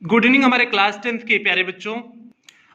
Good evening हमारे class 10th के प्यारे बच्चों।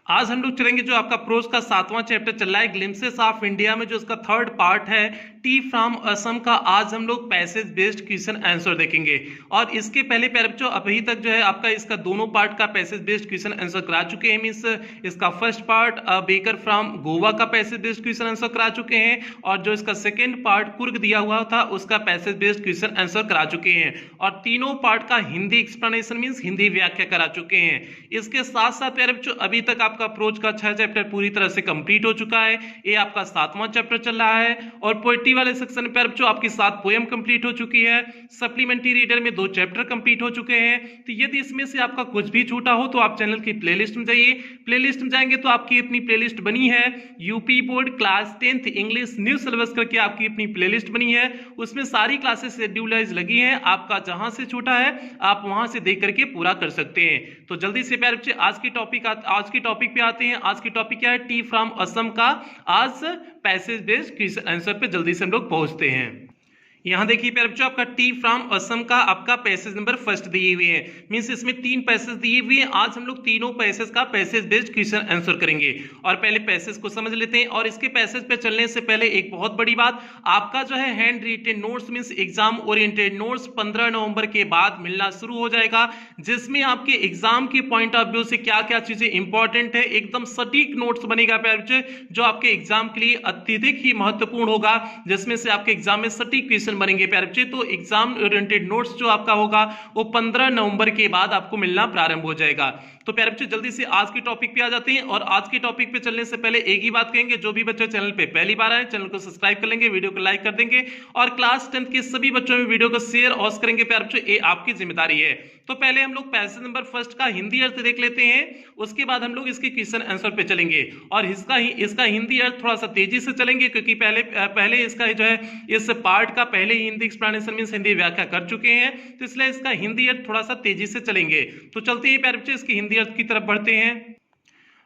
आज हम लोग चलेंगे जो आपका प्रोज का 7वां चैप्टर चल रहा है ग्लिम्पसेस ऑफ इंडिया में, जो इसका थर्ड पार्ट है टी फ्रॉम असम का। आज हम लोग पैसेज बेस्ड क्वेश्चन आंसर देखेंगे। और इसके पहले प्यारे बच्चों अभी तक जो है आपका इसका दोनों पार्ट का पैसेज बेस्ड क्वेश्चन आंसर करा चुके हैं। मींस इसका first part baker from Goa का पैसेज बेस्ड क्वेश्चन आंसर करा चुके हैं, और जो इसका सेकेंड पार्ट कुर्ग दिया हुआ था उसका पैसेज बेस्ड क्वेश्चन आंसर करा चुके हैं। और तीनों पार्ट का हिंदी एक्सप्लेनेशन मींस हिंदी व्याख्या करा चुके हैं। इसके साथ साथ प्यारे बच्चों अभी तक आपका अप्रोच का 6 चैप्टर पूरी तरह से कंप्लीट हो चुका है। ये आपका 7वां चैप्टर चल रहा है। और पोएट्री वाले सेक्शन में प्यारे बच्चों आपकी 7 पोएम कंप्लीट हो चुकी है। सप्लीमेंट्री रीडर में 2 चैप्टर कंप्लीट हो चुके हैं। तो यदि इसमें से आपका कुछ भी छूटा हो तो आप चैनल की प्लेलिस्ट में जाइए। प्लेलिस्ट में जाएंगे तो आपकी अपनी प्लेलिस्ट बनी है, UP board class 10th English new syllabus करके आपकी अपनी प्लेलिस्ट बनी है। उसमें सारी क्लासेस शेड्यूलाइज लगी हैं। आपका जहां से छूटा है आप वहां से देख करके पूरा कर सकते हैं। तो जल्दी से प्यारे बच्चे आज की टॉपिक पे आते हैं। आज की टॉपिक क्या है? टी फ्रॉम असम का आज पैसेज बेस्ड क्वेश्चन आंसर पे जल्दी से हम लोग पहुंचते हैं। यहां देखिए प्यारे बच्चों आपका टी फ्रॉम असम का आपका पैसेज नंबर फर्स्ट दिए हुए हैं। मींस इसमें 3 पैसेज दिए हुए हैं। आज हम लोग तीनों पैसेज का पैसेज बेस्ड क्वेश्चन आंसर करेंगे। और पहले पैसेज को समझ लेते हैं। और इसके पैसेज पे चलने से पहले एक बहुत बड़ी बात, आपका जो है hand retain notes means exam oriented notes 15 नवंबर के बाद मिलना शुरू हो जाएगा, जिसमें आपके एग्जाम के पॉइंट ऑफ व्यू से क्या क्या चीजें इंपॉर्टेंट है एकदम सटीक नोट्स बनेगा प्यारे बच्चे, जो आपके एग्जाम के लिए अत्यधिक ही महत्वपूर्ण होगा, जिसमें से आपके एग्जाम में सटीक क्वेश्चन बनेंगे प्यारे बच्चे। तो एग्जाम ओरिएंटेड नोट्स जो आपका होगा वो 15 नवंबर के बाद आपको मिलना प्रारंभ हो जाएगा। तो प्यारे बच्चे जल्दी से आज की टॉपिक पे आ जाते हैं। और आज की टॉपिक पे चलने से पहले एक ही बात कहेंगे, जो भी बच्चे चैनल पे पहली बार आए चैनल को सब्सक्राइब कर लेंगे, वीडियो को लाइक कर देंगे, और क्लास 10th के सभी बच्चों में वीडियो को शेयर और करेंगे प्यारे बच्चे, ये आपकी जिम्मेदारी है। तो पहले हम लोग पैसेज नंबर फर्स्ट का हिंदी अर्थ देख लेते हैं, उसके बाद हम लोग इसके क्वेश्चन आंसर पे चलेंगे। और इसका हिंदी अर्थ थोड़ा सा तेजी से चलेंगे, क्योंकि पहले इसका जो है इस पार्ट का पहले ही हिंदी एक्सप्लेनेशन मींस हिंदी व्याख्या कर चुके हैं, तो इसलिए इसका हिंदी अर्थ थोड़ा सा तेजी से चलेंगे। तो चलते हैं प्यारे बच्चे इसके हिंदी अर्थ की तरफ बढ़ते हैं।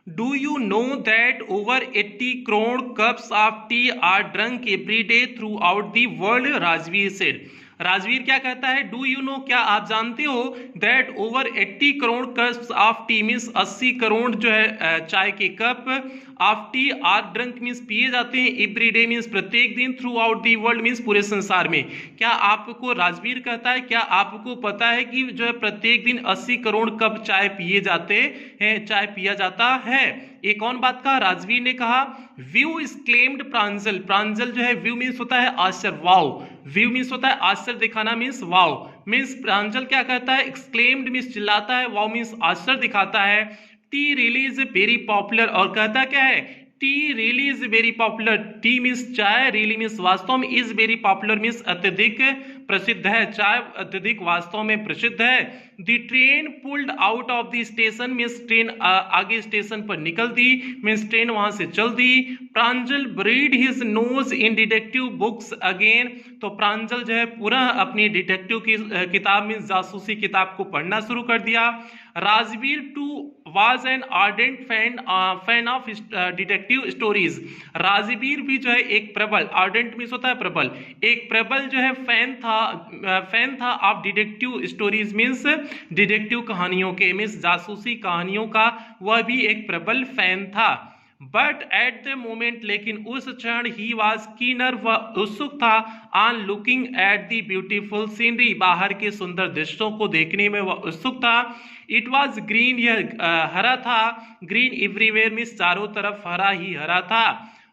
Do you know that over 80 crore cups of tea are drunk every day throughout the world? Rajveer said. Rajveer क्या कहता है? डू यू नो, क्या आप जानते हो, that over 80 crore cups of tea means 80 crore जो है चाय के cup of T R drunk means पिए जाते हैं एवरी डे मींस प्रत्येक दिन, through out the world means पूरे संसार में। क्या आपको, राजवीर कहता है, क्या आपको पता है कि जो है प्रत्येक दिन 80 करोड़ कप चाय पिए जाते हैं, चाय पिया जाता है? एक और बात का राजवीर ने कहा, व्यू इज क्लेम्ड प्रांजल। प्रांजल जो है व्यू मींस होता है आश्चर्य, वाव। व्यू मींस होता है आश्चर्य दिखाना मींस वाव। मींस प्रांजल क्या कहता है? एक्सक्लेम्ड मींस चिल्लाता है, वाव मींस आश्चर्य दिखाता है। T really is very popular, और कहता क्या है? T really is very popular. T means चाय, रियली मींस वास्तव में, इज वेरी पॉपुलर मींस अत्यधिक प्रसिद्ध है, चाय अत्यधिक वास्तव में प्रसिद्ध है। The train pulled out of the station means train आगे स्टेशन पर निकल दी, मींस ट्रेन वहां से चल दी। प्रांजल ब्रीड हिज नोज इन डिटेक्टिव बुक्स अगेन। तो प्रांजल जो है पूरा अपनी डिटेक्टिव की किताब मींस जासूसी किताब को पढ़ना शुरू कर दिया। Rajveer too was an ardent fan of detective stories. Rajveer भी जो है एक प्रबल, आर्डेंट मींस होता है प्रबल, एक प्रबल जो है फैन था of detective stories means detective कहानियों के, मींस जासूसी कहानियों का वह भी एक प्रबल फैन था। बट एट द मोमेंट, लेकिन उस क्षण, ही वॉज कीनर, वह उत्सुक था, on looking at the beautiful scenery, बाहर के सुंदर दृश्यों को देखने में वह उत्सुक था। इट वॉज ग्रीन, यह हरा था, ग्रीन एवरीवेयर मींस चारों तरफ हरा ही हरा था।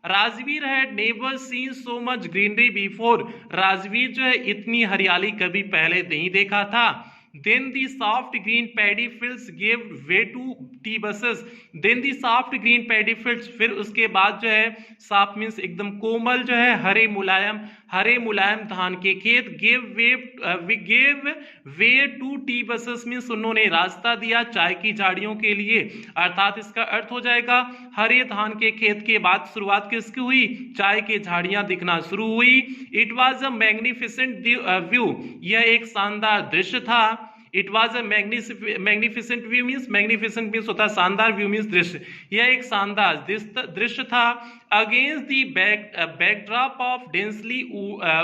Rajveer had never seen so much greenery before. Rajveer जो है इतनी हरियाली कभी पहले नहीं देखा था। Then the soft green paddy fields gave way to tea buses. Then the soft green paddy fields, फिर उसके बाद जो है साफ मीन्स एकदम कोमल जो है हरे मुलायम धान के खेत, gave way to tea buses means उन्होंने रास्ता दिया चाय की झाड़ियों के लिए। अर्थात इसका अर्थ हो जाएगा हरे धान के खेत के बाद शुरुआत किसकी हुई? चाय की झाड़ियां दिखना शुरू हुई। It was a magnificent view, यह एक शानदार दृश्य था। It was a magnificent view means, magnificent means होता है शानदार, व्यू मींस दृश्य, यह एक शानदार दृश्य था। Against the backdrop of densely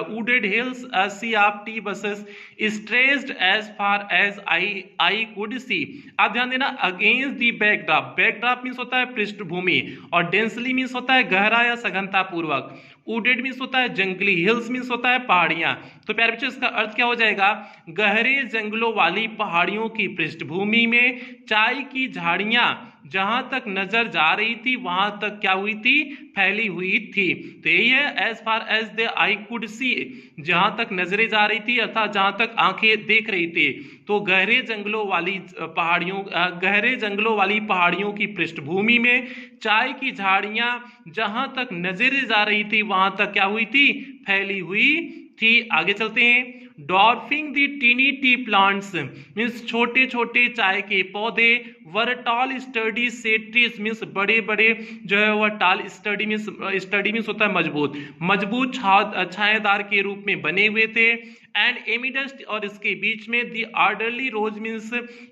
wooded hills, a sea of T buses stretched as far as I could see. आप ध्यान देना, against the backdrop, backdrop means होता है पृष्ठभूमि, और densely मीन्स होता है गहरा या सघनता पूर्वक, वुडेड मीन्स होता है जंगली, हिल्स मीन्स होता है पहाड़ियां। तो प्यारे बच्चों इसका अर्थ क्या हो जाएगा, गहरे जंगलों वाली पहाड़ियों की पृष्ठभूमि में चाय की झाड़ियां जहां तक नजर जा रही थी वहां तक क्या हुई थी, फैली हुई थी। तो यही है as far as the eye could see, जहां तक नजरें जा रही थी अर्थात जहां तक आंखें देख रही थी। तो गहरे जंगलों वाली पहाड़ियों की पृष्ठभूमि में चाय की झाड़ियां जहां तक नजरें जा रही थी वहां तक क्या हुई थी, फैली हुई थी। आगे चलते हैं। डॉर्फिंग दी टीनी टी प्लांट्स मीन्स छोटे छोटे चाय के पौधे, were tall sturdy shade trees means बड़े बड़े जो है वह टाल, स्टडी मीन्स होता है मजबूत छायादार के रूप में बने हुए थे। एंड एमिडस्ट और इसके बीच में दी ऑर्डरली रोज मीन्स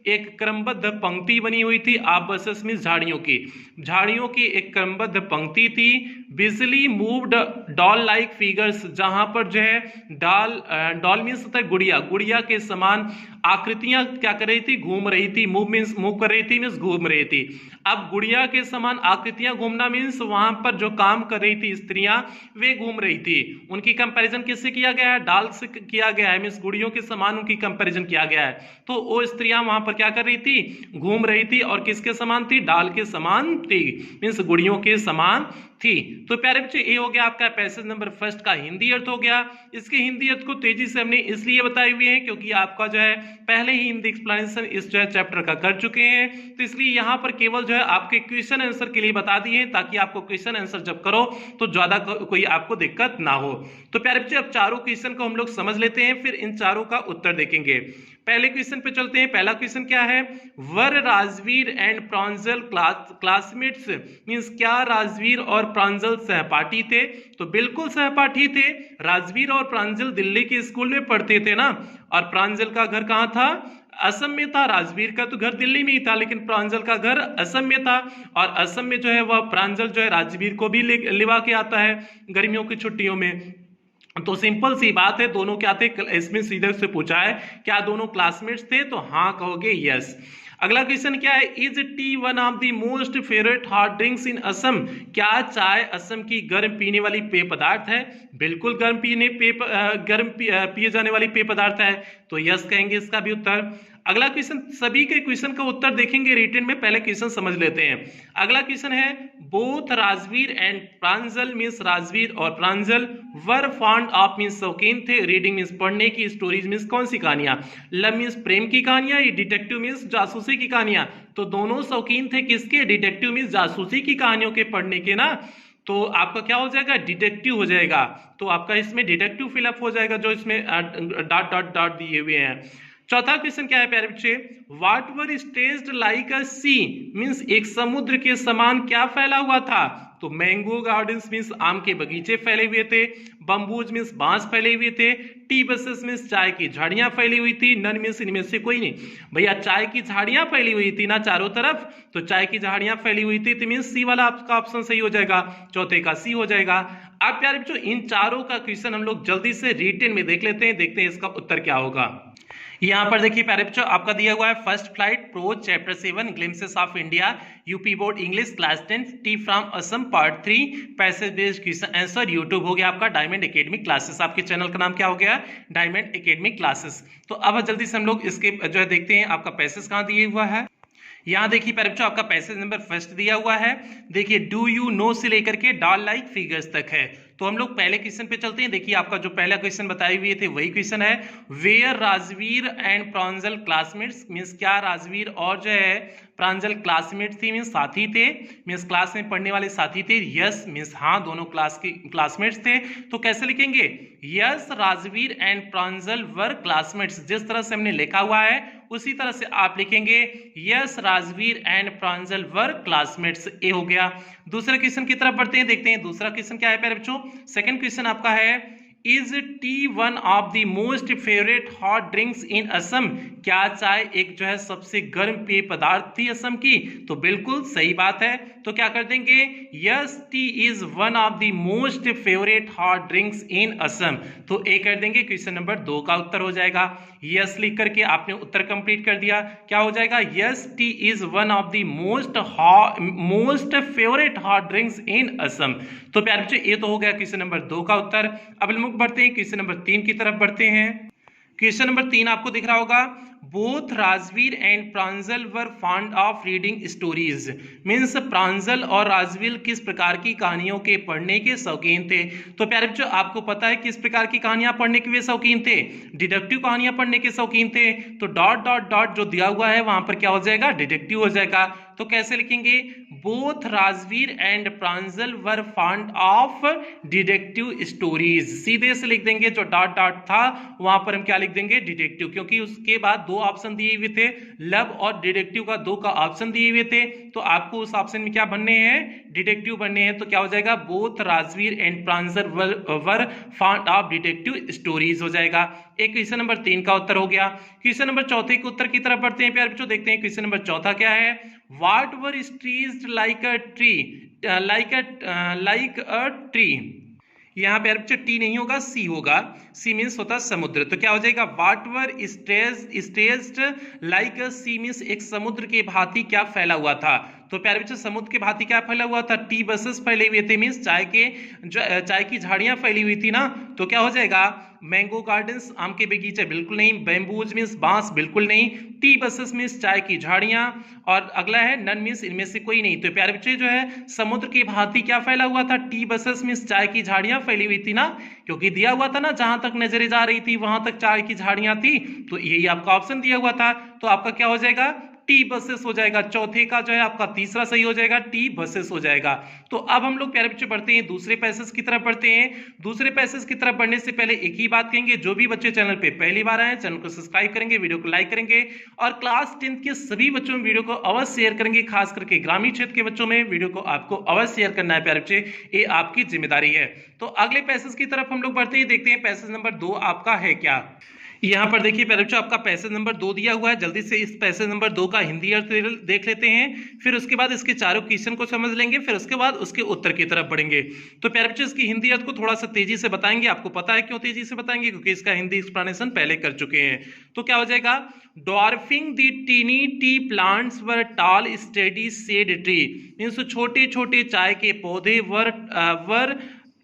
एक क्रमबद्ध पंक्ति बनी हुई थी। आप बसेस मीन्स झाड़ियों की एक क्रमबद्ध पंक्ति थी। बिजली मूव्ड डॉल लाइक फिगर्स, जहां पर जो है डॉल मीन्स होता है गुड़िया के समान आकृतियां क्या कर रही थी, घूम रही थी। मूव कर रही थी मीन्स घूम रही थी। अब गुड़िया के समान आकृतियां घूमना मीन्स वहां पर जो काम कर रही थी स्त्रियां वे घूम रही थी। उनकी कंपैरिजन किससे किया गया है, डाल से किया गया है, मीन्स गुड़ियों के समान उनकी कंपैरिजन किया गया है। तो वो स्त्रियां वहां पर क्या कर रही थी, घूम रही थी, और किसके समान थी, डाल के समान थी, मीन्स गुड़ियों के समान थी। तो प्यारे बच्चे ये हो गया आपका पैसेज नंबर फर्स्ट का हिंदी अर्थ हो गया। इसके हिंदी अर्थ को तेजी से हमने इसलिए बताए हुए हैं क्योंकि आपका जो है पहले ही हिंदी एक्सप्लेनेशन इस जो है चैप्टर का कर चुके हैं, तो इसलिए यहाँ पर केवल जो है आपके क्वेश्चन आंसर के लिए बता दिए ताकि आपको क्वेश्चन आंसर जब करो तो ज्यादा कोई आपको दिक्कत ना हो। तो प्यारे बच्चे अब चारों क्वेश्चन को हम लोग समझ लेते हैं, फिर इन चारों का उत्तर देखेंगे। पहले क्वेश्चन पे चलते हैं। पहला क्वेश्चन क्या है, were Rajveer and Pranjal classmates means क्या राजवीर और प्रांजल सहपाठी थे? तो बिल्कुल सहपाठी थे। राजवीर और प्रांजल दिल्ली के स्कूल में पढ़ते थे ना, और प्रांजल का घर कहाँ था, असम में था। राजवीर का तो घर दिल्ली में ही था लेकिन प्रांजल का घर असम में था, और असम में जो है वह प्रांजल जो है राजवीर को भी लिवा के आता है गर्मियों की छुट्टियों में। तो सिंपल सी बात है, दोनों क्या थे, इसमें सीधे से पूछा है क्या दोनों क्लासमेट्स थे, तो हाँ कहोगे यस। अगला क्वेश्चन क्या है, is tea one of the most favourite hot drinks in Assam? क्या चाय असम की गर्म पीने वाली पेय पदार्थ है? बिल्कुल गर्म पिए जाने वाली पेय पदार्थ है, तो यस कहेंगे इसका भी उत्तर। अगला क्वेश्चन, सभी के क्वेश्चन का उत्तर देखेंगे रिटन में, पहले क्वेश्चन समझ लेते हैं। अगला क्वेश्चन है, both Rajveer and Pranjal means Rajveer और प्रांजल वर फॉन्ड ऑफ मीन्स शौकीन थे, रीडिंग मीन्स पढ़ने की, स्टोरीज मीन्स कौन सी कहानियां, लव मीन्स प्रेम की कहानियां, ये डिटेक्टिव मीन्स जासूसी की कहानियां। तो दोनों शौकीन थे किसके, डिटेक्टिव मीन्स जासूसी की कहानियों के पढ़ने के ना। तो आपका क्या हो जाएगा, डिटेक्टिव हो जाएगा। तो आपका इसमें डिटेक्टिव फिलअप हो जाएगा जो इसमें डॉट डॉट डॉट दिए हुए हैं। चौथा क्वेश्चन क्या है प्यारे बच्चे, what were staged like a sea means एक समुद्र के समान क्या फैला हुआ था? तो मैंगो गार्डन्स मीन्स आम के बगीचे फैले हुए थे, बम्बूज मीन्स बांस फैले हुए थे, टी बसेस मीन्स चाय की झाड़ियां फैली हुई थी, नन मीन्स इनमें से कोई नहीं। भैया चाय की झाड़ियां फैली हुई थी ना चारों तरफ, तो चाय की झाड़ियां फैली हुई थी, तो मीन्स सी वाला आपका ऑप्शन सही हो जाएगा, चौथे का सी हो जाएगा। अब प्यारे बच्चों इन चारों का क्वेश्चन हम लोग जल्दी से रिटन में देख लेते हैं, देखते हैं इसका उत्तर क्या होगा। यहां पर देखिए प्यारे बच्चों आपका दिया हुआ है first flight prose chapter 7 glimpses of India UP board English class 10 tea from Assam part 3 passage based question answer. YouTube हो गया आपका डायमंड एकेडमिक क्लासेस, आपके चैनल का नाम क्या हो गया, डायमंड एकेडमिक क्लासेस। तो अब जल्दी से हम लोग इसके जो है देखते हैं आपका पैसेज कहाँ दिए हुआ है। यहाँ देखिए प्यारे बच्चों आपका पैसेज नंबर फर्स्ट दिया हुआ है, देखिए डू यू नो से लेकर के डॉल लाइक फिगर्स तक है। तो हम लोग पहले क्वेश्चन पे चलते हैं। देखिए आपका जो पहला क्वेश्चन बताए हुए थे वही क्वेश्चन है, where Rajveer and Pranjal classmates means क्या राजवीर और जो है प्रांजल क्लासमेट थी मीन्स साथी थे, मीन्स क्लास में पढ़ने वाले साथी थे। यस मीन्स हाँ दोनों क्लास के क्लासमेट्स थे। तो कैसे लिखेंगे, yes Rajveer and Pranjal were classmates, जिस तरह से हमने लिखा हुआ है उसी तरह से आप लिखेंगे yes Rajveer and Pranjal were classmates. A हो गया। दूसरे क्वेश्चन की तरफ बढ़ते हैं, देखते हैं दूसरा क्वेश्चन क्या है प्यारे बच्चों। सेकंड क्वेश्चन आपका है, is tea one of the most favourite hot drinks in Assam? क्या चाय एक जो है सबसे गर्म पेय पदार्थ थी असम की? तो बिल्कुल सही बात है। तो क्या कर देंगे, yes tea is one of the most favourite hot drinks in Assam. तो ए कर देंगे, क्वेश्चन नंबर 2 का उत्तर हो जाएगा। यस लिख करके आपने उत्तर कंप्लीट कर दिया। क्या हो जाएगा, yes tea is one of the most favourite hot drinks in Assam. तो प्यारे बच्चों ये तो हो गया क्वेश्चन नंबर 2 का उत्तर। अब हम लोग बढ़ते हैं क्वेश्चन नंबर 3 की तरफ बढ़ते हैं। क्वेश्चन नंबर 3 आपको दिख रहा होगा, both Rajveer and Pranjal were fond of reading stories. Means Pranjal और राजवीर किस प्रकार की कहानियों के पढ़ने के शौकीन थे? तो प्यारे बच्चों आपको पता है किस प्रकार की कहानियां पढ़ने के वे शौकीन थे, डिटेक्टिव कहानियां पढ़ने के शौकीन थे। तो डॉट डॉट डॉट जो दिया हुआ है वहां पर क्या हो जाएगा, डिटेक्टिव हो जाएगा। तो कैसे लिखेंगे, both Rajveer and Pranjal were fond of detective stories. सीधे से लिख देंगे, जो डॉट डॉट था वहां पर हम क्या लिख देंगे, डिटेक्टिव, क्योंकि उसके बाद 2 ऑप्शन दिए हुए थे, लव और डिटेक्टिव का 2 का ऑप्शन दिए हुए थे। तो आपको उस ऑप्शन में क्या बनने हैं, डिटेक्टिव बनने हैं। तो क्या हो जाएगा, both Rajveer and Pranjal were fond of detective stories हो जाएगा। एक क्वेश्चन नंबर 3 का उत्तर हो गया। क्वेश्चन नंबर 4 के उत्तर की तरफ बढ़ते हैं प्यारे बच्चों। देखते हैं क्वेश्चन नंबर 4 क्या है, what were stressed like a tree, like a tree. यहाँ पे बच्चे टी नहीं होगा, सी होगा। सी मीन्स होता है समुद्र। तो क्या हो जाएगा, what were stressed like a sea means एक समुद्र के भांति क्या फैला हुआ था। तो प्यारे बच्चे समुद्र के भांति क्या फैला हुआ था, टी बसेस फैले हुए थे, मीन्स चाय की झाड़ियां फैली हुई थी ना। तो क्या हो जाएगा, मैंगो गार्डन्स आम के बगीचे बिल्कुल नहीं, बैम्बूज मीन्स बांस बिल्कुल नहीं, टी बसेस मीन्स चाय की झाड़ियां, और अगला है नन मीन्स इनमें से कोई नहीं। तो प्यारे बच्चे जो है समुद्र की भांति क्या फैला हुआ था, टी बसेस मीन्स चाय की झाड़ियां फैली हुई थी ना, क्योंकि दिया हुआ था ना जहां तक नजरें जा रही थी वहां तक चाय की झाड़ियां थी। तो यही आपका ऑप्शन दिया हुआ था। तो आपका क्या हो जाएगा, टी बसेस हो जाएगा। चौथे का जो है आपका तीसरा सही हो जाएगा, टी बसेस हो जाएगा। तो अब हम लोग प्यारे बच्चे बढ़ते हैं दूसरे पैसेज की तरफ बढ़ते हैं। दूसरे पैसेज की तरफ बढ़ने से पहले एक ही बात कहेंगे, जो भी बच्चे चैनल पे पहली बार आए चैनल को सब्सक्राइब करेंगे, वीडियो को लाइक करेंगे, और क्लास 10 के सभी बच्चों में वीडियो को अवश्य शेयर करेंगे। खास करके ग्रामीण क्षेत्र के बच्चों में वीडियो को आपको अवश्य शेयर करना है प्यारे बच्चे, ये आपकी जिम्मेदारी है। तो अगले पैसेज की तरफ हम लोग बढ़ते हैं, देखते हैं पैसेज नंबर 2 आपका है क्या। यहाँ पर देखिए प्यारे बच्चों आपका पैसेज नंबर 2 दिया हुआ है। जल्दी से इस पैसेज नंबर 2 का हिंदी अर्थ देख लेते हैं, फिर उसके बाद इसके चारों क्वेश्चन को समझ लेंगे, फिर उसके बाद उसके उत्तर की तरफ बढ़ेंगे। तो प्यारे बच्चों इसकी हिंदी अर्थ को थोड़ा सा तेजी से बताएंगे। आपको पता है क्यों तेजी से बताएंगे, क्योंकि इसका हिंदी एक्सप्लेनेशन पहले कर चुके हैं। तो क्या हो जाएगा, dwarfing the tiny tea plants were tall sturdy shade tree. Means छोटे छोटे चाय के पौधे were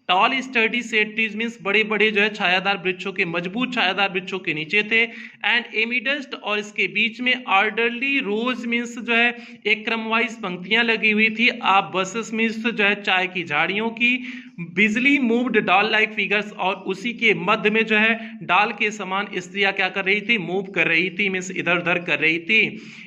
tall sturdy shade trees means बड़े बड़े जो है छायादार वृक्षों के, मजबूत छायादार वृक्षों के नीचे थे। एंड एमिडस्ट और इसके बीच में ऑर्डरली रोज मीन्स जो है एक क्रमवाइज पंक्तियां लगी हुई थी। आप बसेस मीन्स जो है चाय की झाड़ियों की, बिजली मूव्ड डॉल लाइक फिगर्स, और उसी के मध्य में जो है डाल के समान स्त्रियां क्या कर रही थी, मूव कर रही थी, मीन्स इधर उधर कर रही थी।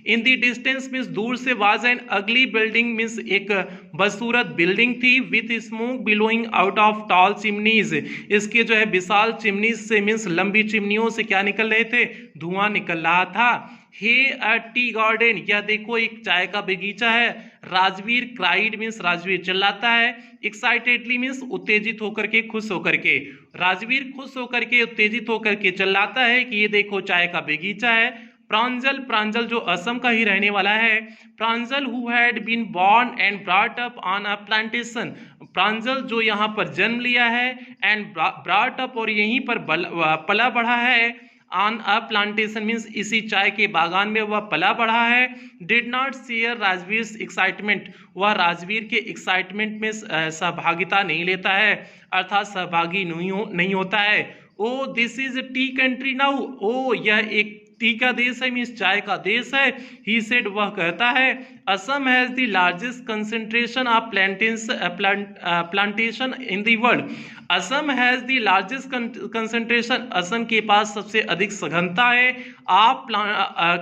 इन दी डिस्टेंस मीन्स दूर से वाज एन अगली बिल्डिंग मीन्स एक बदसूरत बिल्डिंग थी, with smoke billowing out of tall chimneys. इसके जो है विशाल चिमनीज से मीन्स लंबी चिमनियों से क्या निकल रहे थे, धुआं निकल रहा था। हे अ टी गार्डन, यह देखो एक चाय का बगीचा है। राजवीर क्राइड मीन्स राजवीर चिल्लाता है, एक्साइटेडली मीन्स उत्तेजित होकर के, खुश होकर के। राजवीर खुश होकर के, उत्तेजित होकर के चिल्लाता है कि ये देखो चाय का बगीचा है। प्रांजल, प्रांजल जो असम का ही रहने वाला है, Pranjal who had been born and brought up on a plantation, Pranjal जो यहाँ पर जन्म लिया है, एंड ब्रॉट अप और यहीं पर पला बढ़ा है, ऑन अ प्लांटेशन मीन्स इसी चाय के बागान में वह पला बढ़ा है। Did not share Rajveer excitement, वह राजवीर के एक्साइटमेंट में सहभागिता नहीं लेता है, अर्थात सहभागी नहीं होता है। Oh this is tea country now, oh यह एक टी का देश है, मीन्स चाय का देश है। ही सेड, वह कहता है, Assam has the largest concentration of plantation in the world. Assam has the largest concentration, Assam के पास सबसे अधिक सघनता है। आप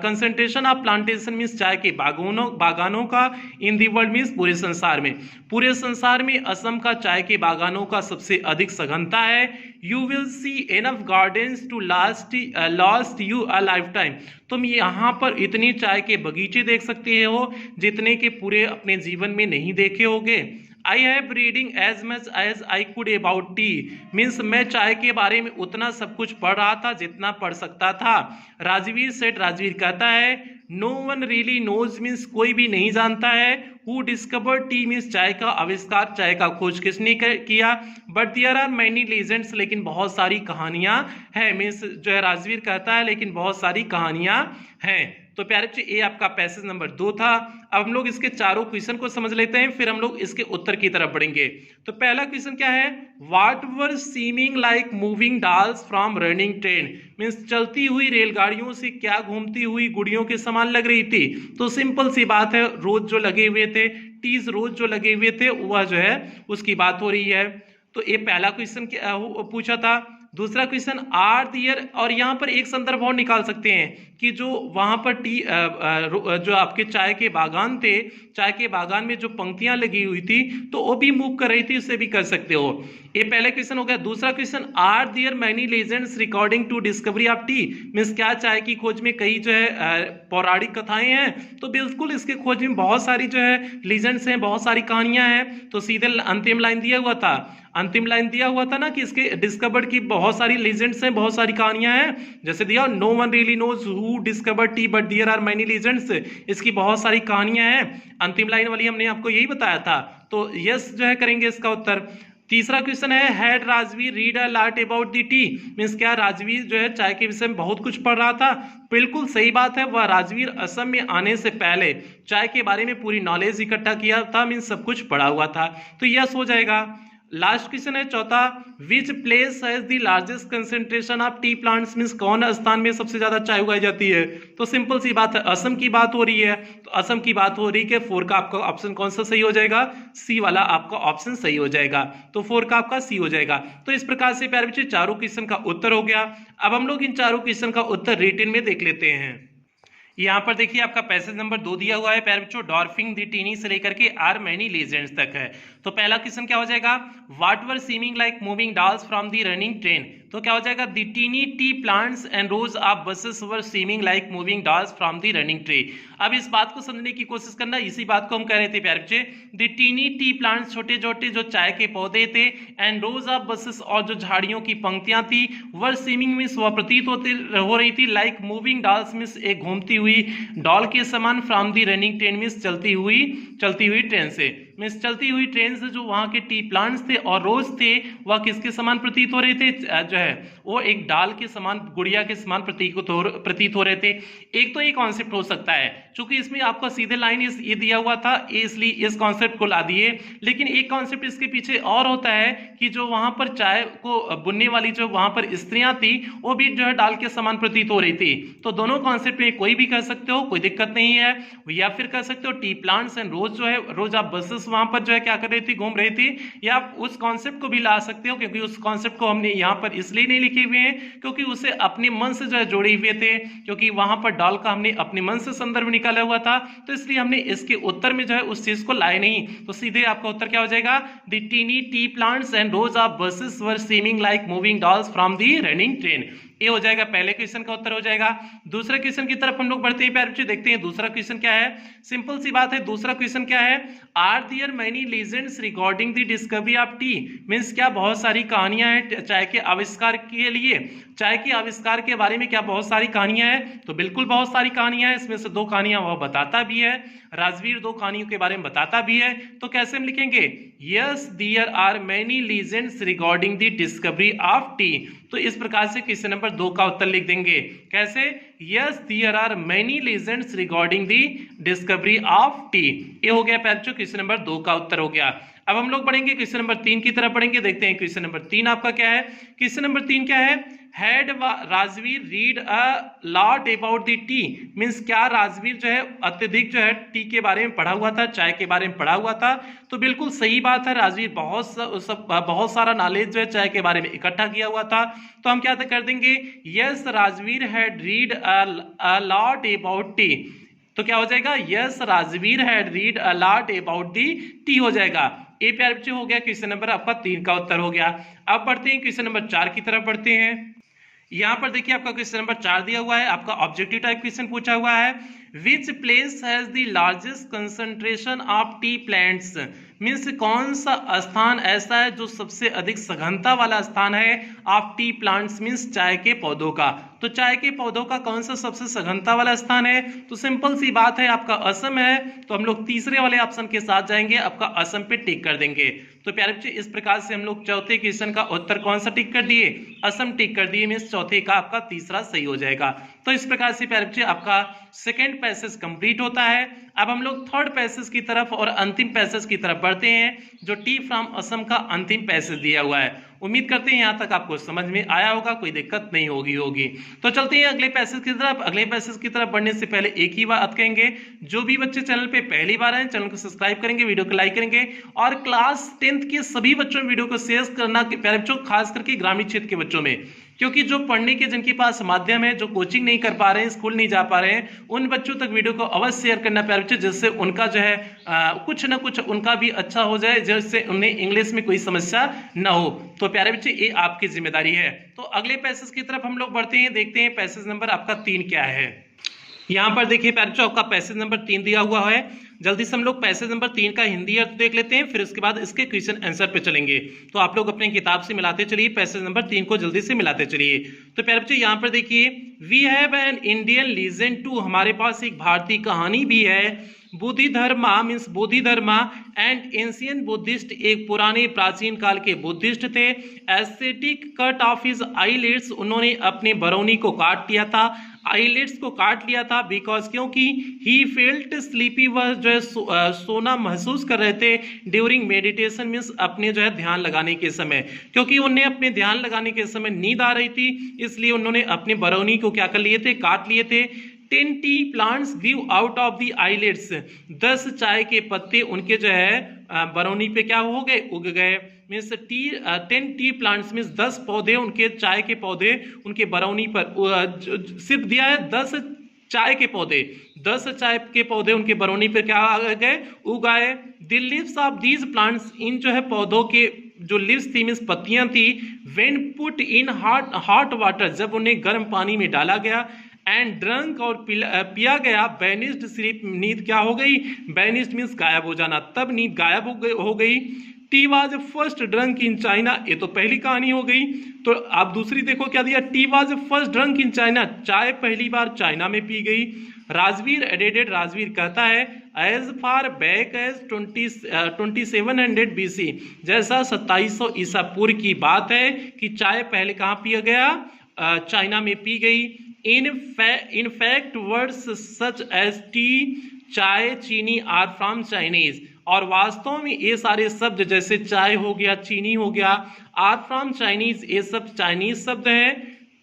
कंसेंट्रेशन ऑफ प्लांटेशन मीन्स चाय के बागानों का, इन द वर्ल्ड मीन्स पूरे संसार में, पूरे संसार में असम का चाय के बागानों का सबसे अधिक सघनता है। You will see enough gardens to last you a lifetime, तुम यहाँ पर इतनी चाय के बगीचे देख सकते हो जितने के पूरे अपने जीवन में नहीं देखे होगे। I have reading as much as I could about tea, means मैं चाय के बारे में उतना सब कुछ पढ़ रहा था जितना पढ़ सकता था। राजवीर सेठ, राजवीर कहता है, no one really knows, means कोई भी नहीं जानता है, हु डिस्कवर टी, मीन्स चाय का आविष्कार, चाय का खोज किसने किया, but there are many legends, लेकिन बहुत सारी कहानियां हैं, मीन्स जो है राजवीर कहता है लेकिन बहुत सारी कहानियां हैं। तो प्यारे बच्चे ये आपका पैसेज नंबर 2 था। अब हम लोग इसके चारों क्वेश्चन को समझ लेते हैं, फिर हम लोग इसके उत्तर की तरफ बढ़ेंगे। तो पहला क्वेश्चन क्या है, what were seeming like moving dolls from running train, means चलती हुई रेलगाड़ियों से क्या घूमती हुई गुड़ियों के समान लग रही थी। तो सिंपल सी बात है, रोज जो लगे हुए थे, टीज रोज जो लगे हुए थे वह जो है उसकी बात हो रही है। तो ये पहला क्वेश्चन पूछा था। दूसरा क्वेश्चन आर दियर, और यहाँ पर एक संदर्भ और निकाल सकते हैं कि जो वहां पर जो आपके चाय के बागान थे, चाय के बागान में जो पंक्तियां लगी हुई थी तो वो भी मूव कर रही थी, उससे भी कर सकते हो। ये पहला क्वेश्चन हो गया। दूसरा question are there many legends recording to discovery of tea, means क्या चाय की खोज में कई जो है पौराणिक कथाएं हैं। तो बिल्कुल इसके खोज में बहुत सारी जो है लीजेंड्स हैं, बहुत सारी कहानियां हैं। तो सीधे अंतिम लाइन दिया हुआ था, अंतिम लाइन दिया हुआ था ना कि इसके डिस्कवर्ड की बहुत सारी लीजेंड्स हैं, बहुत सारी कहानियां हैं। जैसे दिया no one really knows who discovered tea but there are many legends, इसकी बहुत सारी कहानियां हैं। अंतिम लाइन वाली हमने आपको यही बताया था। तो यस जो है करेंगे इसका उत्तर। तीसरा क्वेश्चन है, had Rajveer read a lot about the T, means क्या राजवीर जो है चाय के विषय में बहुत कुछ पढ़ रहा था। बिल्कुल सही बात है, वह राजवीर असम में आने से पहले चाय के बारे में पूरी नॉलेज इकट्ठा किया था, मीन्स सब कुछ पढ़ा हुआ था। तो यस हो जाएगा। लास्ट क्वेश्चन है चौथा, which place has the largest concentration of T plants, means कौन स्थान में सबसे ज्यादा चाय उगाई जाती है। तो सिंपल सी बात है, असम की बात हो रही है। तो असम की बात हो रही है, 4 का आपका ऑप्शन कौन सा सही हो जाएगा, सी वाला आपका ऑप्शन सही हो जाएगा। तो 4 का आपका सी हो जाएगा। तो इस प्रकार से प्यारे बच्चे चारों क्वेश्चन का उत्तर हो गया। अब हम लोग इन चारों क्वेश्चन का उत्तर रिटन में देख लेते हैं। यहाँ पर देखिए आपका पैसेज नंबर 2 दिया हुआ है प्यारे बच्चों, डॉर्फिंग द टीनी से लेकर के आर मैनी लीजेंड्स तक है। तो पहला क्वेश्चन क्या हो जाएगा, what were seeming like moving dolls from the running train. तो क्या हो जाएगा, the tiny tea plants and rows of bushes were seeming like moving dolls from the running train. अब इस बात को समझने की कोशिश करना, इसी बात को हम कह रहे थे प्यारे बच्चे। द टीनी टी प्लांट्स, छोटे छोटे जो चाय के पौधे थे, एंड रोज ऑफ बसेस, और जो झाड़ियों की पंक्तियां थी, वर सीमिंग मीन्स वह प्रतीत हो रही थी, लाइक मूविंग डॉल्स मीन्स एक घूमती हुई डॉल के समान, from the running train means चलती हुई ट्रेन से, मीन्स चलती हुई ट्रेन से जो वहां के टी प्लांट्स थे और रोज थे वह किसके समान प्रतीत हो रहे थे, जो है वो एक डाल के समान, गुड़िया के समान प्रतीत हो रहे थे। एक तो ये कॉन्सेप्ट हो सकता है, चूंकि इसमें आपका सीधे लाइन ये दिया हुआ था, इसलिए इस कॉन्सेप्ट को ला दिए। लेकिन एक कॉन्सेप्ट इसके पीछे और होता है कि जो वहां पर चाय को बुनने वाली जो वहां पर स्त्रियां थी वो भी जो है डाल के समान प्रतीत हो रही थी। तो दोनों कॉन्सेप्ट में कोई भी कह सकते हो, कोई दिक्कत नहीं है। या फिर कह सकते हो टी प्लांट्स एंड रोज जो है, रोज आप बसेस वहां पर जो है क्या कर रही थी, घूम रही थी। या आप उस कॉन्सेप्ट को भी ला सकते हो, क्योंकि उस कॉन्सेप्ट को हमने यहाँ पर इसलिए नहीं लिखे हुए हैं क्योंकि उसे अपने मन से जो है जोड़े हुए थे, क्योंकि वहां पर डॉल का हमने अपने मन से संदर्भ निकाला हुआ था। तो इसलिए हमने इसके उत्तर में जो है उस चीज को लाए नहीं। तो सीधे आपका उत्तर क्या हो जाएगा, the tiny tea plants and rows of bushes were seeming like moving dolls from the running train. ये हो जाएगा, पहले क्वेश्चन का उत्तर हो जाएगा। दूसरे क्वेश्चन की तरफ हम लोग बढ़ते हैं प्यारे बच्चे, देखते हैं दूसरा क्वेश्चन क्या है। सिंपल सी बात है, दूसरा क्वेश्चन क्या है, are there many legends regarding the discovery of tea, means क्या बहुत सारी कहानियां हैं चाय के आविष्कार के लिए, चाय के आविष्कार के बारे में क्या बहुत सारी कहानियां हैं। तो बिल्कुल बहुत सारी कहानियां हैं, इसमें से 2 कहानियां वह बताता भी है, राजवीर 2 कहानियों के बारे में बताता भी है। तो कैसे हम लिखेंगे, yes there are many legends regarding the discovery of tea. तो इस प्रकार से क्वेश्चन नंबर 2 का उत्तर लिख देंगे। कैसे, yes there are many legends regarding the discovery of tea. ये हो गया बच्चों क्वेश्चन नंबर 2 का उत्तर हो गया। अब हम लोग बढ़ेंगे क्वेश्चन नंबर 3 की तरफ बढ़ेंगे, देखते हैं क्वेश्चन नंबर 3 आपका क्या है। क्वेश्चन नंबर 3 क्या है, had Rajveer read a lot about the T, means क्या राजवीर जो है अत्यधिक जो है टी के बारे में पढ़ा हुआ था, चाय के बारे में पढ़ा हुआ था। तो बिल्कुल सही बात है, राजवीर बहुत सारा नॉलेज जो है चाय के बारे में इकट्ठा किया हुआ था। तो हम क्या कर देंगे, yes Rajveer had read a lot about T. तो क्या हो जाएगा, yes Rajveer had read a lot about the T हो जाएगा। ए प्यारे बच्चे हो गया, क्वेश्चन नंबर आपका 3 का उत्तर हो गया। अब बढ़ते हैं क्वेश्चन नंबर 4 की तरफ बढ़ते हैं। यहाँ पर देखिए आपका क्वेश्चन नंबर 4 दिया हुआ है, आपका ऑब्जेक्टिव टाइप क्वेश्चन पूछा हुआ है। Which place has the largest concentration of T plants, means कौन सा स्थान ऐसा है जो सबसे अधिक सघनता वाला स्थान है ऑफ टी प्लांट्स, मीन्स चाय के पौधों का। तो चाय के पौधों का कौन सा सबसे सघनता वाला स्थान है? तो सिंपल सी बात है, आपका असम है। तो हम लोग तीसरे वाले ऑप्शन के साथ जाएंगे, आपका असम पे टिक कर देंगे। तो प्यारे बच्चे इस प्रकार से हम लोग चौथे क्वेश्चन का उत्तर कौन सा टिक कर दिए? असम टिक कर दिए, मीन्स चौथे का आपका तीसरा सही हो जाएगा। तो इस प्रकार से प्यारे बच्चे आपका सेकेंड पैसेज कंप्लीट होता है। अब हम लोग थर्ड पैसेज की तरफ और अंतिम पैसेज की तरफ बढ़ते हैं, जो टी फ्रॉम असम का अंतिम पैसेज दिया हुआ है। उम्मीद करते हैं यहाँ तक आपको समझ में आया होगा, कोई दिक्कत नहीं होगी। तो चलते हैं अगले पैसेज की तरफ। अगले पैसेज की तरफ बढ़ने से पहले एक ही बात कहेंगे, जो भी बच्चे चैनल पे पहली बार आए चैनल को सब्सक्राइब करेंगे, वीडियो को लाइक करेंगे और क्लास 10th के सभी बच्चों वीडियो को शेयर करना, प्यारे बच्चों खास करके ग्रामीण क्षेत्र के बच्चों में, क्योंकि जो पढ़ने के जिनके पास माध्यम है, जो कोचिंग नहीं कर पा रहे हैं, स्कूल नहीं जा पा रहे हैं, उन बच्चों तक वीडियो को अवश्य शेयर करना प्यारे बच्चों, जिससे उनका जो है कुछ ना कुछ उनका भी अच्छा हो जाए, जिससे उन्हें इंग्लिश में कोई समस्या ना हो। तो प्यारे बच्चे ये आपकी जिम्मेदारी है। तो अगले पैसेज की तरफ हम लोग बढ़ते हैं, देखते हैं पैसेज नंबर आपका 3 क्या है। यहाँ पर देखिए प्यारे बच्चों आपका पैसेज नंबर 3 दिया हुआ है। जल्दी से हम लोग पैसेज नंबर 3 का हिंदी अर्थ देख लेते हैं, फिर उसके बाद इसके क्वेश्चन आंसर पे चलेंगे। तो आप लोग अपने किताब से मिलाते चलिए, पैसेज नंबर 3 को जल्दी से मिलाते चलिए। तो प्यारे बच्चों यहाँ पर देखिए, we have an Indian legend too, हमारे पास एक भारतीय कहानी भी है। Bodhidharma means Bodhidharma and ancient Buddhist, एक पुराने प्राचीन काल के बुद्धिस्ट थे। Ascetic cut off his eyelids, उन्होंने अपने बरौनी को काट लिया था, आईलिड्स को काट लिया था। बिकॉज क्योंकि ही फेल्ट स्लीपी, वह जो है सोना महसूस कर रहे थे ड्यूरिंग मेडिटेशन, मीन्स अपने जो है ध्यान लगाने के समय, क्योंकि उन्हें अपने ध्यान लगाने के समय नींद आ रही थी, इसलिए उन्होंने अपने बरौनी को क्या कर लिए थे? काट लिए थे। 10 tea plants grew out of the eyelids, 10 चाय के पत्ते उनके जो है बरौनी पे क्या हो गए? उग गए। मीन्स 10 टी प्लांट्स मीन्स 10 पौधे, उनके चाय के पौधे उनके बरौनी पर सिर्फ दिया है 10 चाय के पौधे, 10 चाय के पौधे उनके बरौनी पर क्या आ गए? उगाए। The leaves of these plants, इन जो है पौधों के जो लीव्स थी मीन्स पत्तियां थी, when put in hot water, जब उन्हें गर्म पानी में डाला गया, एंड ड्रंक और पिया गया, बैनिस्ड स्लीप, नींद क्या हो गई? बैनिस्ड मीन्स गायब हो जाना, तब नींद गायब हो गई। Tea was first drunk in China, ये तो पहली कहानी हो गई। तो आप दूसरी देखो क्या दिया? Tea was first drunk in China, चाय पहली बार चाइना में पी गई। राजवीर एडेडेड, राजवीर कहता है as far back as 2700 BC, जैसा 2700 ईसा पूर्व की बात है कि चाय पहले कहाँ पिया गया? चाइना में पी गई। In fact, words such as tea, चाय, चीनी आर फ्रॉम चाइनीज, और वास्तव में ये सारे शब्द जैसे चाय हो गया, चीनी हो गया, आर फ्रॉम चाइनीज, ये सब चाइनीज शब्द हैं।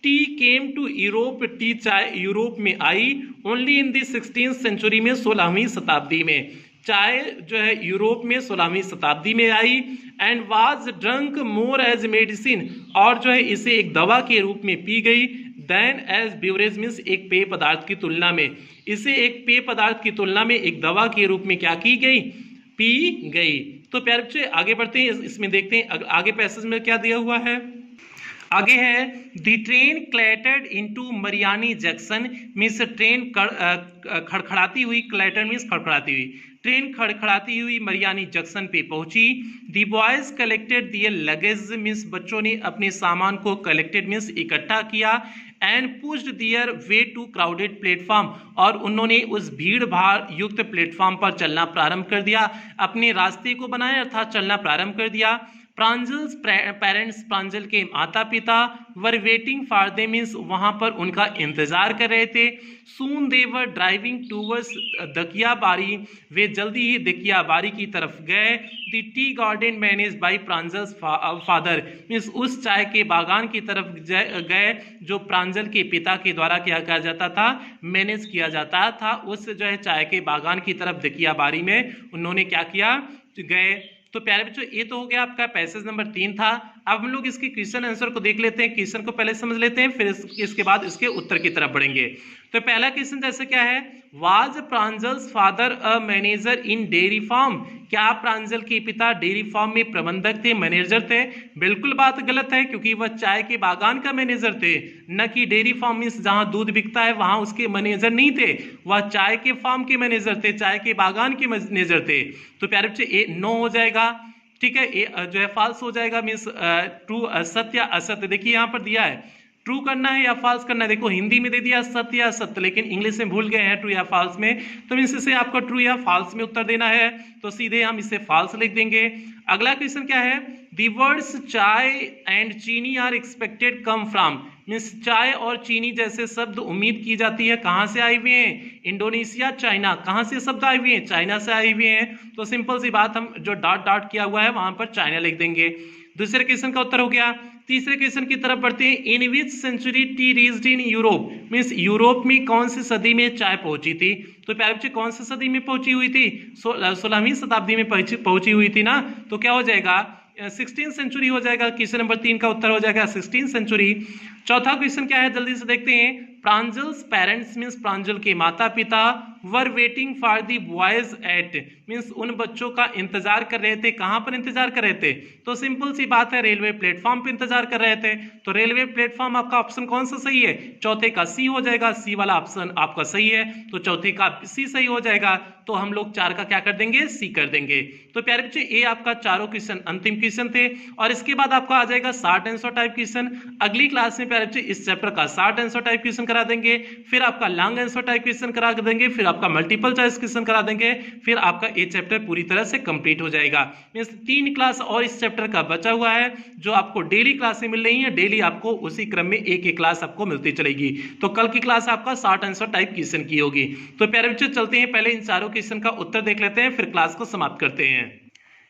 Tea came to Europe, tea चाय यूरोप में आई only in the 16th century में, 16वीं शताब्दी में। चाय जो है यूरोप में 16वीं शताब्दी में आई। And was drunk more as medicine, और जो है इसे एक दवा के रूप में पी गई। देन एज ब्यूरेज मीन्स एक पेय पदार्थ की तुलना में, इसे एक पेय पदार्थ की तुलना में एक दवा के रूप में क्या की गई? पी गई। तो प्यारे बच्चे आगे बढ़ते हैं, इसमें देखते हैं आगे पैसेज में क्या दिया हुआ है। आगे है the train clattered into Mariani junction, means train खड़खड़ाती हुई, क्लैटर मीन्स खड़खड़ाती हुई, ट्रेन खड़खड़ाती हुई मरियानी जंक्शन पे पहुंची। The boys collected their luggage, means बच्चों ने अपने सामान को कलेक्टेड मीन्स इकट्ठा किया। And pushed their way to crowded platform, और उन्होंने उस भीड़ भाड़ युक्त प्लेटफॉर्म पर चलना प्रारंभ कर दिया, अपने रास्ते को बनाया अर्थात चलना प्रारंभ कर दिया। प्रांजल्स पेरेंट्स, प्रांजल के माता पिता, were waiting for them means वहां पर उनका इंतजार कर रहे थे। सून दे वर ड्राइविंग टूवर्ड्स दकियाबारी, वे जल्दी ही दकियाबारी की तरफ गए। The tea garden manage by Pranjal's father, means उस चाय के बागान की तरफ गए जो प्रांजल के पिता के द्वारा क्या किया जाता था? मैनेज किया जाता था। उस जो है चाय के बागान की तरफ दकियाबारी में उन्होंने क्या किया? गए। तो प्यारे बच्चों ये तो हो गया आपका पैसेज नंबर 3 था। अब हम लोग इसकी क्वेश्चन आंसर को देख लेते हैं, क्वेश्चन को पहले समझ लेते हैं, फिर इसके बाद इसके उत्तर की तरफ बढ़ेंगे। तो पहला क्वेश्चन जैसे क्या है, was Pranjal's father a manager in dairy farm? क्या प्रांजल के पिता डेयरी फार्म में प्रबंधक थे, मैनेजर थे? बिल्कुल बात गलत है, क्योंकि वह चाय के बागान का मैनेजर थे, न कि डेयरी फार्म में जहां दूध बिकता है वहां उसके मैनेजर नहीं थे, वह चाय के फार्म के मैनेजर थे, चाय के बागान के मैनेजर थे। तो प्यारे बच्चे ए नो हो जाएगा, ठीक है, ए जो है फॉल्स हो जाएगा, मीन्स ट्रू, सत्य या असत्य। देखिए यहाँ पर दिया है ट्रू करना है या फॉल्स करना है, देखो हिंदी में दे दिया सत्य या सत्य, लेकिन इंग्लिश में भूल गए हैं ट्रू या फॉल्स में, तो मीन्स इसे आपको ट्रू या फॉल्स में उत्तर देना है, तो सीधे हम इसे फॉल्स लिख देंगे। अगला क्वेश्चन क्या है, the words chai and chini are expected come from? Means चाय और चीनी जैसे शब्द उम्मीद की जाती है कहां से आए हुए हैं? Indonesia, China. कहां से शब्द आए हुए हैं? चाइना से आए हुए हैं। तो सिंपल सी बात, हम जो डॉट डॉट किया हुआ है वहां पर चाइना लिख देंगे। दूसरे क्वेश्चन का उत्तर हो गया। तीसरे क्वेश्चन की तरफ बढ़ते हैं, in which century tea reached in Europe? Means Europe में कौन सी सदी में चाय पहुंची थी? तो प्यारे बच्चे कौन सी सदी में पहुंची हुई थी? 16वीं शताब्दी में पहुंची हुई थी ना, तो क्या हो जाएगा 16th सेंचुरी हो जाएगा। क्वेश्चन नंबर 3 का उत्तर हो जाएगा 16th सेंचुरी। चौथा क्वेश्चन क्या है, जल्दी से देखते हैं, प्रांजल्स पेरेंट्स मीन्स प्रांजल के माता पिता were waiting for the boys at? Means उन बच्चों का इंतजार कर रहे थे, कहां पर इंतजार कर रहे थे? तो सिंपल सी बात है, रेलवे प्लेटफॉर्म पर इंतजार कर रहे थे। तो रेलवे प्लेटफॉर्म आपका ऑप्शन कौन सा सही है? चौथे का सी हो जाएगा, सी वाला ऑप्शन आपका सही है, तो चौथे का सी सही हो जाएगा। तो हम लोग 4 का क्या कर देंगे? सी कर देंगे। तो प्यारे बच्चे ये आपका चारों क्वेश्चन अंतिम क्वेश्चन थे, और इसके बाद आपका आ जाएगा शॉर्ट आंसर टाइप क्वेश्चन। अगली क्लास में प्यारे बच्चे इस चैप्टर का शॉर्ट आंसर टाइप क्वेश्चन करा देंगे, फिर आपका लॉन्ग आंसर टाइप क्वेश्चन करा देंगे, फिर आपका मल्टीपल चॉइस क्वेश्चन करा देंगे, फिर आपका ये चैप्टर पूरी तरह से कंप्लीट हो जाएगा। मींस 3 क्लास और इस चैप्टर का बचा हुआ है, जो आपको डेली क्लासें मिल रही हैं, डेली आपको उसी क्रम में एक क्लास आपको मिलती चलेगी। तो कल की क्लास आपका शॉर्ट आंसर टाइप क्वेश्चन की होगी। तो प्यारे बच्चों चलते हैं, पहले इन चारों क्वेश्चन का उत्तर देख लेते हैं, फिर क्लास को समाप्त करते हैं।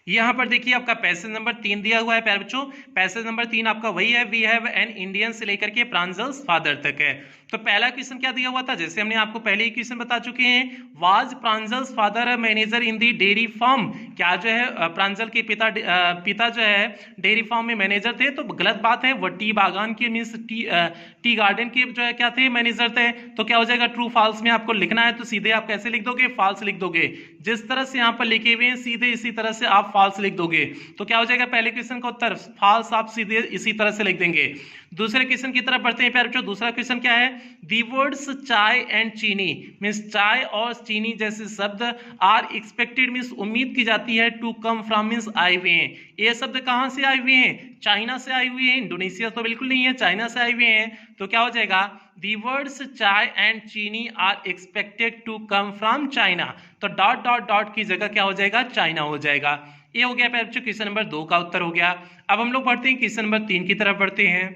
यहां पर देखिए आपका पैसेज नंबर 3 दिया हुआ है प्यारे बच्चों। पैसेज नंबर 3 आपका वही है, वी हैव एन इंडियन से लेकर के प्रांजल्स फादर तक है। तो पहला क्वेश्चन क्या दिया हुआ था, जैसे हमने आपको पहले ही क्वेश्चन बता चुके हैं, was Pranjal's father manager in the dairy farm? क्या जो है प्रांजल के पिता जो है डेयरी फार्म में मैनेजर थे? तो गलत बात है, वो टी बागान के मीन्स टी गार्डन के जो है क्या थे? मैनेजर थे। तो क्या हो जाएगा ट्रू फॉल्स में आपको लिखना है, तो सीधे आप कैसे लिख दोगे? फॉल्स लिख दोगे। जिस तरह से यहाँ पर लिखे हुए हैं सीधे इसी तरह से आप फॉल्स लिख दोगे। तो क्या हो जाएगा पहले क्वेश्चन का उत्तर? फॉल्स आप सीधे इसी तरह से लिख देंगे। दूसरे क्वेश्चन की तरफ बढ़ते हैं प्यारे बच्चों। दूसरा क्वेश्चन क्या है, दी वर्ड्स चाय एंड चीनी मीन्स चाय और चीनी जैसे शब्द आर एक्सपेक्टेड मीन्स उम्मीद की जाती है टू कम फ्रॉम मीन्स आए हुए हैं। ये शब्द कहां से आए हुए हैं? चाइना से आए हुए हैं। इंडोनेशिया तो बिल्कुल नहीं है, चाइना से आए हुए हैं। तो क्या हो जाएगा, the words chai and chini are expected to come from China. तो डॉट डॉट डॉट की जगह क्या हो जाएगा? चाइना हो जाएगा। ये हो गया बच्चों क्वेश्चन नंबर 2 का उत्तर हो गया। अब हम लोग बढ़ते हैं क्वेश्चन नंबर 3 की तरफ बढ़ते हैं।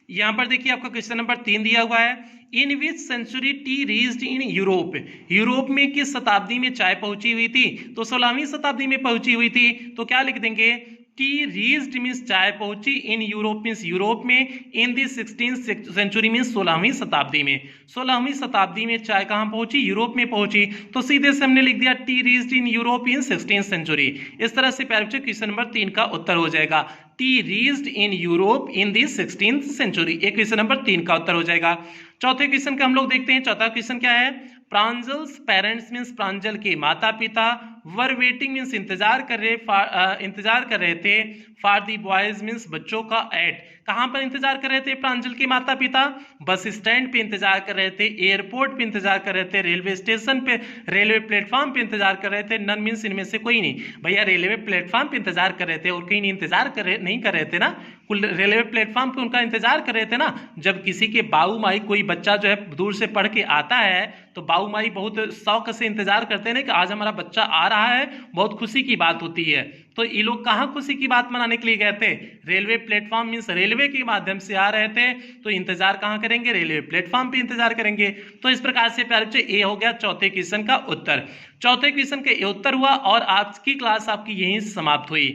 यहां पर देखिए आपका क्वेश्चन नंबर 3 दिया हुआ है, in which century tea reached in Europe? Europe में किस शताब्दी में चाय पहुंची हुई थी? तो 16वीं शताब्दी में पहुंची हुई थी। तो क्या लिख देंगे? टी रीच्ड मीन्स चाय पहुंची, इन यूरोप मीन्स यूरोप में, इन दी 16th सेंचुरी मीन्स 16वीं शताब्दी में। 16वीं शताब्दी में चाय कहां पहुंची? यूरोप में पहुंची। तो सीधे से हमने लिख दिया tea reached in Europe in 16th century. इस तरह से प्यारे बच्चों क्वेश्चन नंबर 3 का उत्तर हो जाएगा, tea reached in Europe in the 16th century. एक क्वेश्चन नंबर 3 का उत्तर हो जाएगा। चौथे क्वेश्चन का हम लोग देखते हैं। चौथा क्वेश्चन क्या है, प्रांजल्स पेरेंट्स मीन्स प्रांजल के माता पिता वर वेटिंग मीन्स इंतजार कर रहे थे फॉर दी बॉयज मीन्स बच्चों का एट। कहां पर इंतजार कर रहे थे प्रांजल के माता पिता? बस स्टैंड पे इंतजार कर रहे थे, एयरपोर्ट पे इंतजार कर रहे थे, रेलवे स्टेशन पे, रेलवे प्लेटफॉर्म पे इंतजार कर रहे थे। नन मीन्स इनमें से कोई नहीं भैया, रेलवे प्लेटफॉर्म पे इंतजार कर रहे थे और कहीं नहीं इंतजार नहीं कर रहे थे ना, रेलवे प्लेटफॉर्म पे उनका इंतजार कर रहे थे ना। जब किसी के बाऊ माई कोई बच्चा जो है दूर से पढ़ के आता है तो बाऊ माई बहुत शौक से इंतजार करते हैं ना कि आज हमारा बच्चा आ रहा है, बहुत खुशी की बात होती है। तो ये लोग कहां खुशी की बात मनाने के लिए गए थे? रेलवे प्लेटफॉर्म मीन्स रेलवे के माध्यम से आ रहे थे, तो इंतजार कहां करेंगे? रेलवे प्लेटफॉर्म पे इंतजार करेंगे। तो इस प्रकार से प्यारे बच्चे ये हो गया चौथे क्वेश्चन का उत्तर। चौथे क्वेश्चन का उत्तर हुआ और आज की क्लास आपकी यहीं समाप्त हुई।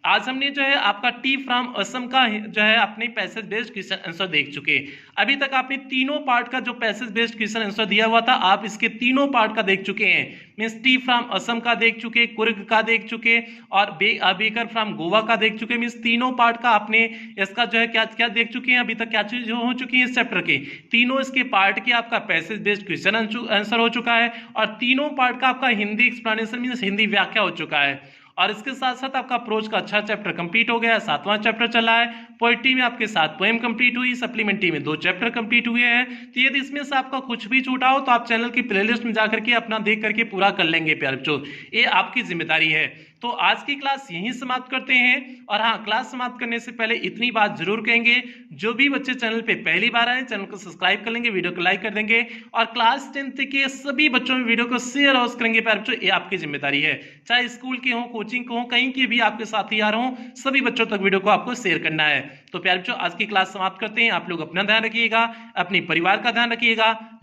आज हमने जो है आपका टी फ्रॉम असम का जो है अपने पैसेज बेस्ड क्वेश्चन आंसर देख चुके हैं। अभी तक आपने तीनों पार्ट का जो पैसेज बेस्ड क्वेश्चन आंसर दिया हुआ था आप इसके तीनों पार्ट का देख चुके हैं। मींस टी फ्रॉम असम का देख चुके, कुर्ग का देख चुके और बेकर फ्रॉम गोवा का देख चुके। मींस तीनों पार्ट का आपने इसका जो है क्या क्या देख चुके हैं। अभी तक क्या चीज हो चुकी है इस चैप्टर के तीनों इसके पार्ट के आपका पैसेज बेस्ड क्वेश्चन आंसर हो चुका है और तीनों पार्ट का आपका हिंदी एक्सप्लेनेशन मींस हिंदी व्याख्या हो चुका है। और इसके साथ साथ आपका प्रोज का अच्छा चैप्टर कंप्लीट हो गया है, 7वां चैप्टर चला है। पोएट्री में आपके 7 पोएम कंप्लीट हुई, सप्लीमेंट्री में 2 चैप्टर कंप्लीट हुए हैं। तो यदि इसमें से आपका कुछ भी छूटा हो तो आप चैनल की प्लेलिस्ट में जाकर के अपना देख करके पूरा कर लेंगे प्यारे बच्चों, ये आपकी जिम्मेदारी है। तो आज की क्लास यहीं समाप्त करते हैं। और हाँ, क्लास समाप्त करने से पहले इतनी बात जरूर कहेंगे, जो भी बच्चे चैनल पे पहली बार आए चैनल को सब्सक्राइब कर लेंगे, वीडियो को लाइक कर देंगे और क्लास 10th के सभी बच्चों में वीडियो को शेयर और करेंगे प्यारे बच्चों, ये आपकी जिम्मेदारी है। चाहे स्कूल के हो, कोचिंग के हो, कहीं के भी आपके साथी आ रहे हो, सभी बच्चों तक वीडियो को आपको शेयर करना है। तो प्यारे बच्चों आज की क्लास समाप्त करते हैं। आप लोग अपना ध्यान रखिएगा, अपने परिवार का ध्यान रखिएगा।